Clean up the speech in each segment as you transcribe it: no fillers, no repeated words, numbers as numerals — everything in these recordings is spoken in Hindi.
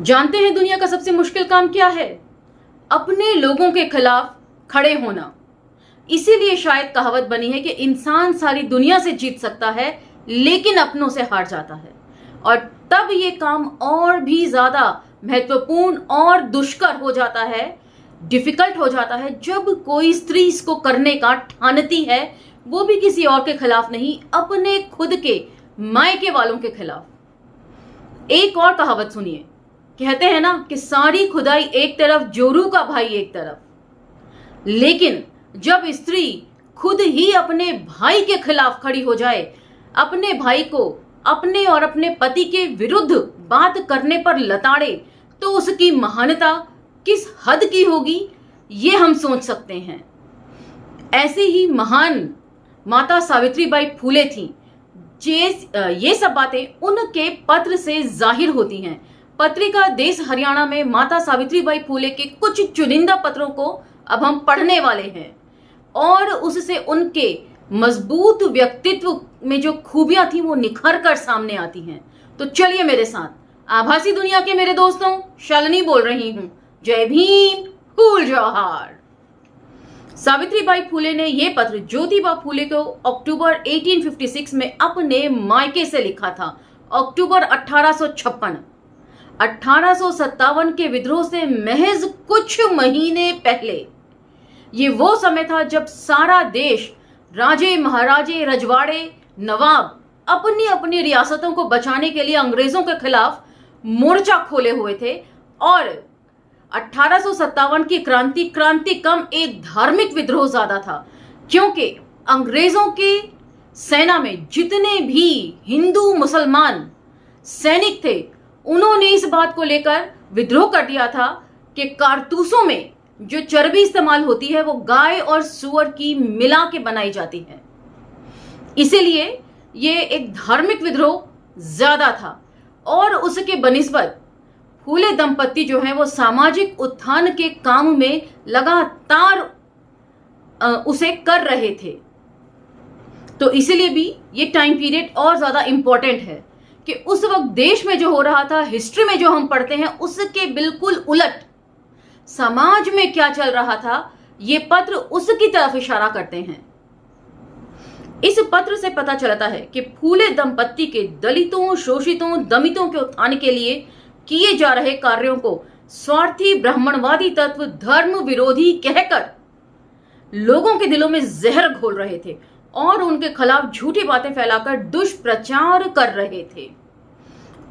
जानते हैं दुनिया का सबसे मुश्किल काम क्या है? अपने लोगों के खिलाफ खड़े होना। इसीलिए शायद कहावत बनी है कि इंसान सारी दुनिया से जीत सकता है लेकिन अपनों से हार जाता है। और तब ये काम और भी ज्यादा महत्वपूर्ण और दुष्कर हो जाता है, डिफिकल्ट हो जाता है, जब कोई स्त्री इसको करने का ठानती है, वो भी किसी और के खिलाफ नहीं, अपने खुद के मायके वालों के खिलाफ। एक और कहावत सुनिए, कहते हैं ना कि सारी खुदाई एक तरफ, जोरू का भाई एक तरफ। लेकिन जब स्त्री खुद ही अपने भाई के खिलाफ खड़ी हो जाए, अपने भाई को अपने और अपने पति के विरुद्ध बात करने पर लताड़े, तो उसकी महानता किस हद की होगी ये हम सोच सकते हैं। ऐसी ही महान माता सावित्रीबाई फूले थी। ये सब बातें उनके पत्र से जाहिर होती हैं। पत्रिका देश हरियाणा में माता सावित्रीबाई फूले के कुछ चुनिंदा पत्रों को अब हम पढ़ने वाले हैं और उससे उनके मजबूत व्यक्तित्व में जो खूबियां थी वो निखर कर सामने आती हैं। तो चलिए मेरे साथ, आभासी दुनिया के मेरे दोस्तों, शालिनी बोल रही हूं। जय भीम, फूल जोहार। सावित्रीबाई फूले ने यह पत्र ज्योतिबा फूले को अक्टूबर 1856 में अपने मायके से लिखा था। अक्टूबर 1856। 1857 के विद्रोह से महज कुछ महीने पहले, ये वो समय था जब सारा देश, राजे महाराजे, रजवाड़े, नवाब अपनी अपनी रियासतों को बचाने के लिए अंग्रेजों के खिलाफ मोर्चा खोले हुए थे। और 1857 की क्रांति कम एक धार्मिक विद्रोह ज्यादा था, क्योंकि अंग्रेजों के सेना में जितने भी हिंदू मुसलमान सैनिक थे, उन्होंने इस बात को लेकर विद्रोह कर दिया था कि कारतूसों में जो चर्बी इस्तेमाल होती है वो गाय और सुअर की मिला के बनाई जाती है। इसीलिए ये एक धार्मिक विद्रोह ज्यादा था और उसके बनिस्बत फूले दंपत्ति जो है वो सामाजिक उत्थान के काम में लगातार उसे कर रहे थे। तो इसीलिए भी ये टाइम पीरियड और ज्यादा इंपॉर्टेंट है कि उस वक्त देश में जो हो रहा था, हिस्ट्री में जो हम पढ़ते हैं, उसके बिल्कुल उलट समाज में क्या चल रहा था, ये पत्र उसकी तरफ इशारा करते हैं। इस पत्र से पता चलता है कि फूले दंपत्ति के दलितों, शोषितों, दमितों के उत्थान के लिए किए जा रहे कार्यों को स्वार्थी ब्राह्मणवादी तत्व धर्म विरोधी कहकर लोगों के दिलों में जहर घोल रहे थे और उनके खिलाफ झूठी बातें फैलाकर दुष्प्रचार कर रहे थे।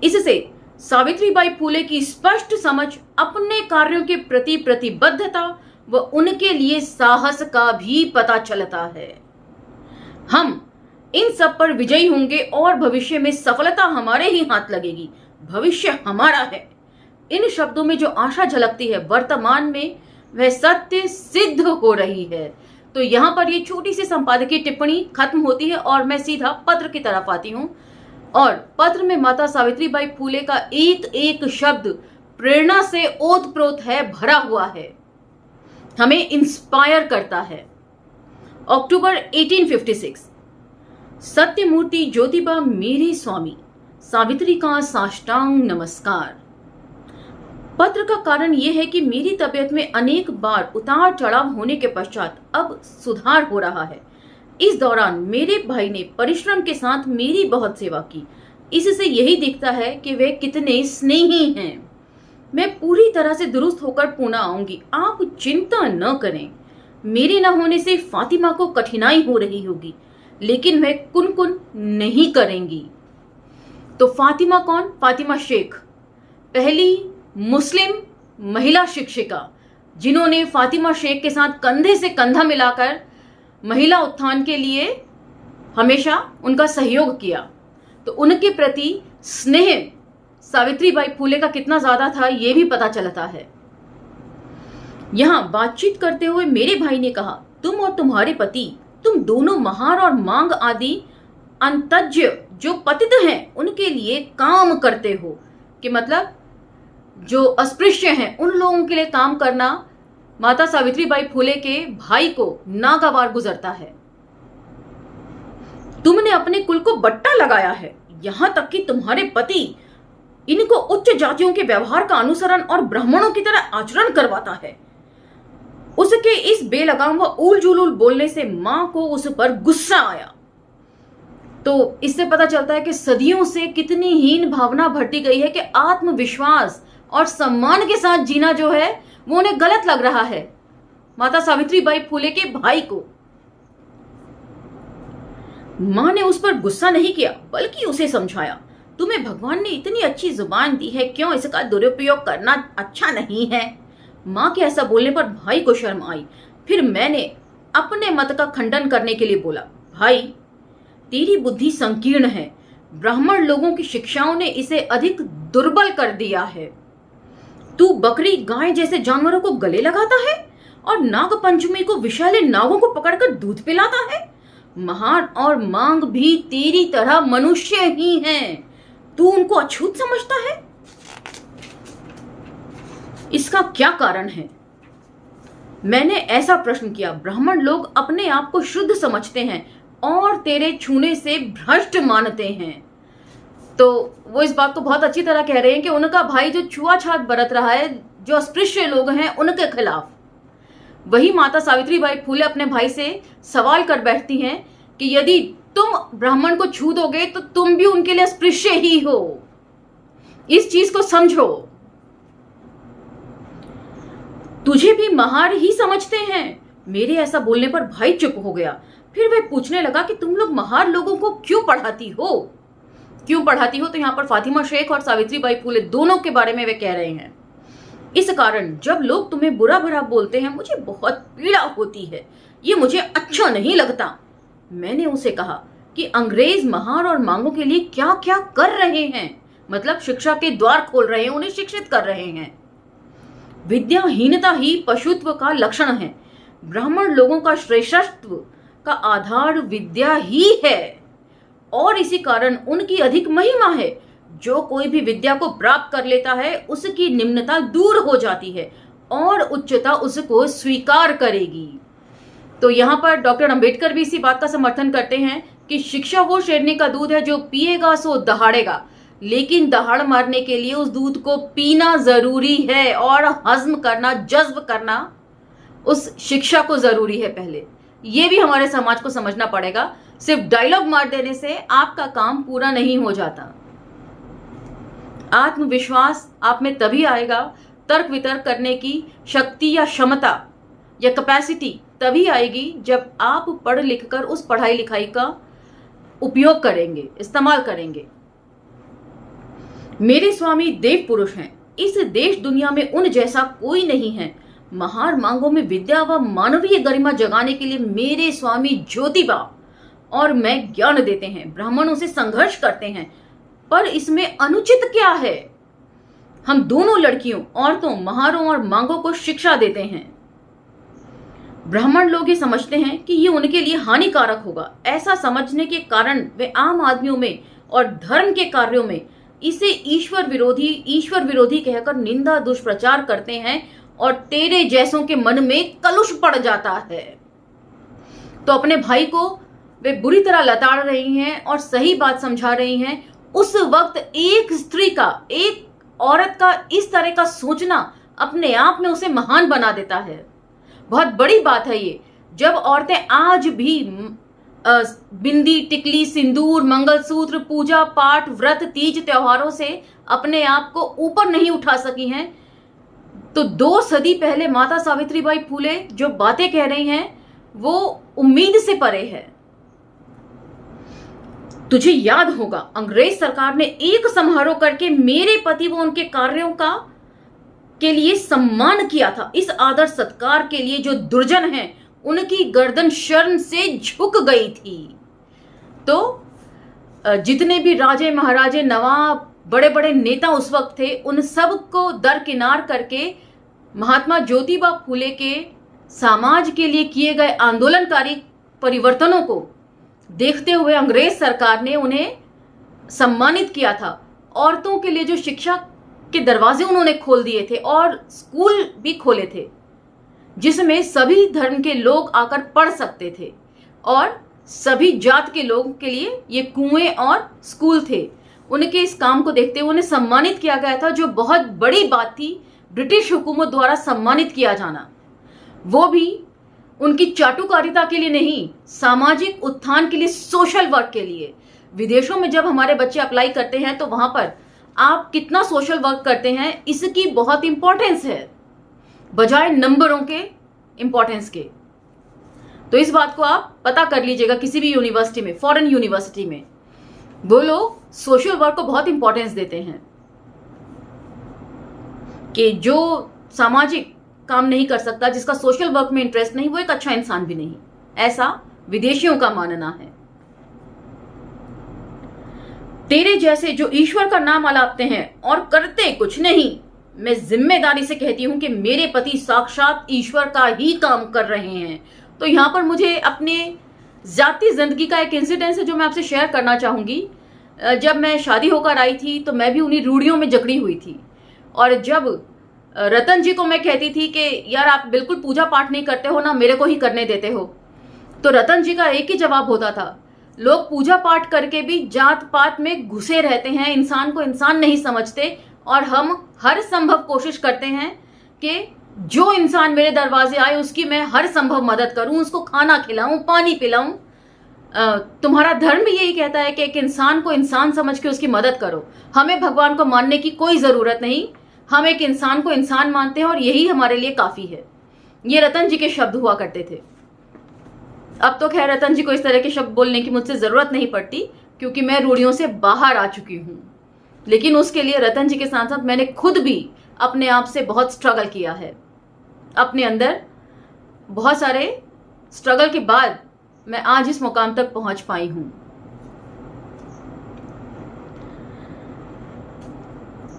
इससे सावित्रीबाई फूले की स्पष्ट समझ, अपने कार्यों के प्रति प्रतिबद्धता व उनके लिए साहस का भी पता चलता है। हम इन सब पर विजयी होंगे और भविष्य में सफलता हमारे ही हाथ लगेगी। भविष्य हमारा है। इन शब्दों में जो आशा झलकती है, वर्तमान में वह सत्य सिद्ध हो रही है। तो यहां पर ये छोटी सी संपादकीय टिप्पणी खत्म होती है और मैं सीधा पत्र की तरफ आती हूं। और पत्र में माता सावित्रीबाई फूले का एक एक शब्द प्रेरणा से ओतप्रोत है, भरा हुआ है, हमें इंस्पायर करता है। अक्टूबर 1856। सत्यमूर्ति ज्योतिबा मेरे स्वामी, सावित्री का साष्टांग नमस्कार। पत्र का कारण यह है कि मेरी तबीयत में अनेक बार उतार चढ़ाव होने के पश्चात अब सुधार हो रहा है। इस दौरान मेरे भाई ने परिश्रम के साथ मेरी बहुत सेवा की। इससे यही दिखता है कि वे कितने स्नेही हैं। मैं पूरी तरह से दुरुस्त होकर पुणे आऊंगी, आप चिंता न करें। मेरे न होने से फातिमा को कठिनाई हो रही होगी, लेकिन वह कुन नहीं करेंगी। तो फातिमा कौन? फातिमा शेख, पहली मुस्लिम महिला शिक्षिका, जिन्होंने फातिमा शेख के साथ कंधे से कंधा मिलाकर महिला उत्थान के लिए हमेशा उनका सहयोग किया। तो उनके प्रति स्नेह सावित्रीबाई फूले का कितना ज्यादा था ये भी पता चलता है। यहां बातचीत करते हुए मेरे भाई ने कहा, तुम और तुम्हारे पति, तुम दोनों महार और मांग आदि अंतज्य जो पतित हैं उनके लिए काम करते हो। कि मतलब जो अस्पृश्य हैं उन लोगों के लिए काम करना माता सावित्रीबाई फूले के भाई को नागवार गुजरता है। तुमने अपने कुल को बट्टा लगाया है, यहां तक कि तुम्हारे पति इनको उच्च जातियों के व्यवहार का अनुसरण और ब्राह्मणों की तरह आचरण करवाता है। उसके इस बेलगाम व उल जुलूल बोलने से मां को उस पर गुस्सा आया। तो इससे पता चलता है कि सदियों से कितनी हीन भावना भरती गई है कि आत्मविश्वास और सम्मान के साथ जीना जो है वो उन्हें गलत लग रहा है। माता सावित्रीबाई फुले के भाई को मां ने उस पर गुस्सा नहीं किया, बल्कि उसे समझाया, तुम्हें भगवान ने इतनी अच्छी जुबान दी है, क्यों इसका दुरुपयोग करना अच्छा नहीं है। मां के ऐसा बोलने पर भाई को शर्म आई। फिर मैंने अपने मत का खंडन करने के लिए बोला, भाई तेरी बुद्धि संकीर्ण है, ब्राह्मण लोगों की शिक्षाओं ने इसे अधिक दुर्बल कर दिया है। तू बकरी गाय जैसे जानवरों को गले लगाता है और नाग पंचमी को विषैले नागों को पकड़कर दूध पिलाता है। महान और मांग भी तेरी तरह मनुष्य ही हैं, तू उनको अछूत समझता है। इसका क्या कारण है? मैंने ऐसा प्रश्न किया। ब्राह्मण लोग अपने आप को शुद्ध समझते हैं और तेरे छूने से भ्रष्ट मानते हैं। तो वो इस बात को बहुत अच्छी तरह कह रहे हैं कि उनका भाई जो छुआछात बरत रहा है, जो अस्पृश्य लोग हैं, उनके खिलाफ। वही माता सावित्रीबाई फुले अपने भाई से सवाल कर बैठती हैं कि यदि तुम ब्राह्मण को छू दोगे तो तुम भी उनके लिए अस्पृश्य ही हो। इस चीज को समझो। तुझे भी महार ही समझते हैं। मेरे ऐसा बोलने पर भाई चुप हो गया। फिर वह पूछने लगा कि तुम लोग महार लोगों को क्यों पढ़ाती हो? क्यों पढ़ाती हो? तो यहां पर फातिमा शेख और सावित्रीबाई फुले दोनों के बारे में वे कह रहे हैं। इस कारण जब लोग तुम्हें बुरा भला बोलते हैं, मुझे बहुत पीड़ा होती है, ये मुझे अच्छा नहीं लगता। मैंने उसे कहा कि अंग्रेज महार और मांगों के लिए क्या क्या कर रहे हैं, मतलब शिक्षा के द्वार खोल रहे हैं, उन्हें शिक्षित कर रहे हैं। विद्याहीनता ही पशुत्व का लक्षण है। ब्राह्मण लोगों का श्रेष्ठत्व का आधार विद्या ही है और इसी कारण उनकी अधिक महिमा है। जो कोई भी विद्या को प्राप्त कर लेता है, उसकी निम्नता दूर हो जाती है और उच्चता उसको स्वीकार करेगी। तो यहाँ पर डॉक्टर अंबेडकर भी इसी बात का समर्थन करते हैं कि शिक्षा वो शेरनी का दूध है जो पिएगा सो दहाड़ेगा, लेकिन दहाड़ मारने के लिए उस दूध को पीना जरूरी है और हजम करना, जज्ब करना उस शिक्षा को जरूरी है पहले। ये भी हमारे समाज को समझना पड़ेगा। सिर्फ डायलॉग मार देने से आपका काम पूरा नहीं हो जाता। आत्मविश्वास आप में तभी आएगा, तर्क वितर्क करने की शक्ति या क्षमता या कैपेसिटी तभी आएगी जब आप पढ़ लिखकर उस पढ़ाई लिखाई का उपयोग करेंगे, इस्तेमाल करेंगे। मेरे स्वामी देव पुरुष हैं। इस देश दुनिया में उन जैसा कोई नहीं है। महार मांगों में विद्या व मानवीय गरिमा जगाने के लिए मेरे स्वामी ज्योतिबा और मैं ज्ञान देते हैं। ब्राह्मणों से संघर्ष करते हैं, पर इसमें अनुचित क्या है? हम दोनों लड़कियों, औरतों, महारों और मांगों को शिक्षा देते हैं। ब्राह्मण लोग ये समझते हैं कि ये उनके लिए हानिकारक होगा। ऐसा समझने के कारण वे आम आदमियों में और धर्म के कार्यों में इसे ईश्वर विरोधी कहकर निंदा दुष्प्रचार करते हैं और तेरे जैसों के मन में कलुष पड़ जाता है। तो अपने भाई को वे बुरी तरह लताड़ रही हैं और सही बात समझा रही हैं। उस वक्त एक स्त्री का, एक औरत का इस तरह का सोचना अपने आप में उसे महान बना देता है। बहुत बड़ी बात है ये। जब औरतें आज भी बिंदी, टिकली, सिंदूर, मंगलसूत्र, पूजा पाठ, व्रत, तीज त्योहारों से अपने आप को ऊपर नहीं उठा सकी हैं, तो 2 सदी पहले माता सावित्रीबाई फुले जो बातें कह रही हैं वो उम्मीद से परे है। तुझे याद होगा, अंग्रेज सरकार ने एक समारोह करके मेरे पति व उनके कार्यों के लिए सम्मान किया था। इस आदर सत्कार के लिए जो दुर्जन हैं, उनकी गर्दन शर्म से झुक गई थी। तो जितने भी राजे, महाराजे, नवाब, बड़े बड़े नेता उस वक्त थे, उन सब को दरकिनार करके महात्मा ज्योतिबा फुले के समाज के लिए किए गए आंदोलनकारी परिवर्तनों को देखते हुए अंग्रेज सरकार ने उन्हें सम्मानित किया था। औरतों के लिए जो शिक्षा के दरवाजे उन्होंने खोल दिए थे और स्कूल भी खोले थे, जिसमें सभी धर्म के लोग आकर पढ़ सकते थे और सभी जात के लोगों के लिए ये कुएं और स्कूल थे। उनके इस काम को देखते हुए उन्हें सम्मानित किया गया था, जो बहुत बड़ी बात थी ब्रिटिश हुकूमत द्वारा सम्मानित किया जाना, वो भी उनकी चाटुकारिता के लिए नहीं, सामाजिक उत्थान के लिए, सोशल वर्क के लिए। विदेशों में जब हमारे बच्चे अप्लाई करते हैं तो वहां पर आप कितना सोशल वर्क करते हैं, इसकी बहुत इंपॉर्टेंस है बजाय नंबरों के इंपॉर्टेंस के। तो इस बात को आप पता कर लीजिएगा, किसी भी यूनिवर्सिटी में, फॉरेन यूनिवर्सिटी में वो लोग सोशल वर्क को बहुत इंपॉर्टेंस देते हैं कि जो सामाजिक काम नहीं कर सकता, जिसका सोशल वर्क में इंटरेस्ट नहीं, वो एक अच्छा इंसान भी नहीं। ऐसा विदेशियों का मानना है। तेरे जैसे जो ईश्वर का नाम अलापते हैं और करते कुछ नहीं, मैं जिम्मेदारी से कहती हूं कि मेरे पति साक्षात ईश्वर का ही काम कर रहे हैं। तो यहां पर मुझे अपने जाती जिंदगी का एक इंसिडेंस है जो मैं आपसे शेयर करना चाहूंगी। जब मैं शादी होकर आई थी तो मैं भी उन्हीं रूढ़ियों में जकड़ी हुई थी, और जब रतन जी को मैं कहती थी कि यार आप बिल्कुल पूजा पाठ नहीं करते हो ना, मेरे को ही करने देते हो, तो रतन जी का एक ही जवाब होता था, लोग पूजा पाठ करके भी जात पात में घुसे रहते हैं, इंसान को इंसान नहीं समझते, और हम हर संभव कोशिश करते हैं कि जो इंसान मेरे दरवाजे आए उसकी मैं हर संभव मदद करूं, उसको खाना खिलाऊं, पानी पिलाऊं। तुम्हारा धर्म भी यही कहता है कि एक इंसान को इंसान समझ के उसकी मदद करो। हमें भगवान को मानने की कोई जरूरत नहीं, हम एक इंसान को इंसान मानते हैं और यही हमारे लिए काफी है। ये रतन जी के शब्द हुआ करते थे। अब तो खैर रतन जी को इस तरह के शब्द बोलने की मुझसे जरूरत नहीं पड़ती, क्योंकि मैं रूढ़ियों से बाहर आ चुकी हूं। लेकिन उसके लिए रतन जी के साथ साथ मैंने खुद भी अपने आप से बहुत स्ट्रगल किया है। अपने अंदर बहुत सारे स्ट्रगल के बाद मैं आज इस मुकाम तक पहुंच पाई हूं।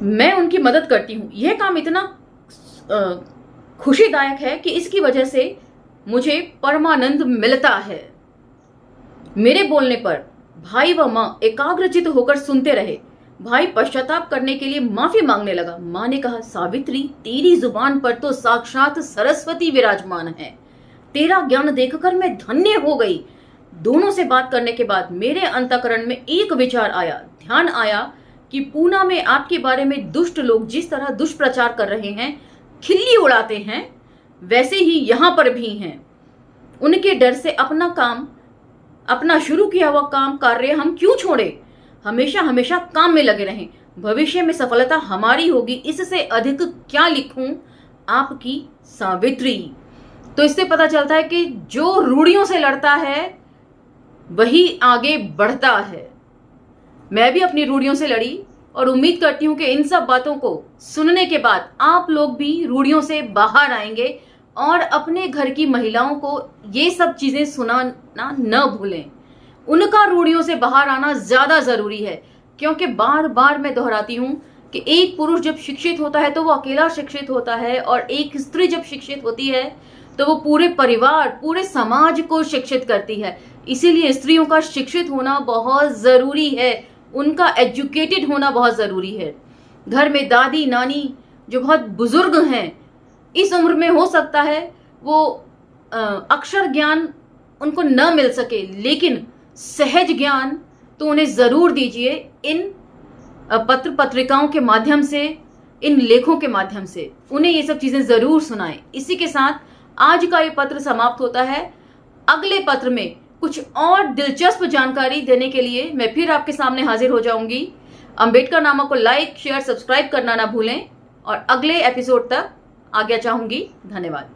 मैं उनकी मदद करती हूं। यह काम इतना खुशीदायक है कि इसकी वजह से मुझे परमानंद मिलता है। मेरे बोलने पर भाई व मां एकाग्रचित होकर सुनते रहे। भाई पश्चाताप करने के लिए माफी मांगने लगा। मां ने कहा, सावित्री तेरी जुबान पर तो साक्षात सरस्वती विराजमान है, तेरा ज्ञान देखकर मैं धन्य हो गई। दोनों से बात करने के बाद मेरे अंतःकरण में एक विचार आया, ध्यान आया कि पूना में आपके बारे में दुष्ट लोग जिस तरह दुष्प्रचार कर रहे हैं, खिल्ली उड़ाते हैं, वैसे ही यहां पर भी हैं। उनके डर से अपना शुरू किया हुआ काम कार्य हम क्यों छोड़े? हमेशा हमेशा काम में लगे रहें। भविष्य में सफलता हमारी होगी, इससे अधिक क्या लिखूं? आपकी सावित्री। तो इससे पता चलता है कि जो रूढ़ियों से लड़ता है वही आगे बढ़ता है। मैं भी अपनी रूढ़ियों से लड़ी और उम्मीद करती हूं कि इन सब बातों को सुनने के बाद आप लोग भी रूढ़ियों से बाहर आएंगे और अपने घर की महिलाओं को ये सब चीजें सुनाना न भूलें। उनका रूढ़ियों से बाहर आना ज्यादा जरूरी है, क्योंकि बार बार मैं दोहराती हूं कि एक पुरुष जब शिक्षित होता है तो वो अकेला शिक्षित होता है, और एक स्त्री जब शिक्षित होती है तो वो पूरे परिवार, पूरे समाज को शिक्षित करती है। इसीलिए स्त्रियों का शिक्षित होना बहुत जरूरी है, उनका एजुकेटेड होना बहुत जरूरी है। घर में दादी नानी जो बहुत बुजुर्ग हैं, इस उम्र में हो सकता है वो अक्षर ज्ञान उनको न मिल सके, लेकिन सहज ज्ञान तो उन्हें जरूर दीजिए। इन पत्र पत्रिकाओं के माध्यम से, इन लेखों के माध्यम से उन्हें ये सब चीजें जरूर सुनाएं। इसी के साथ आज का ये पत्र समाप्त होता है। अगले पत्र में कुछ और दिलचस्प जानकारी देने के लिए मैं फिर आपके सामने हाजिर हो जाऊंगी। अंबेडकर नामा को लाइक, शेयर, सब्सक्राइब करना ना भूलें, और अगले एपिसोड तक आज्ञा चाहूंगी। धन्यवाद।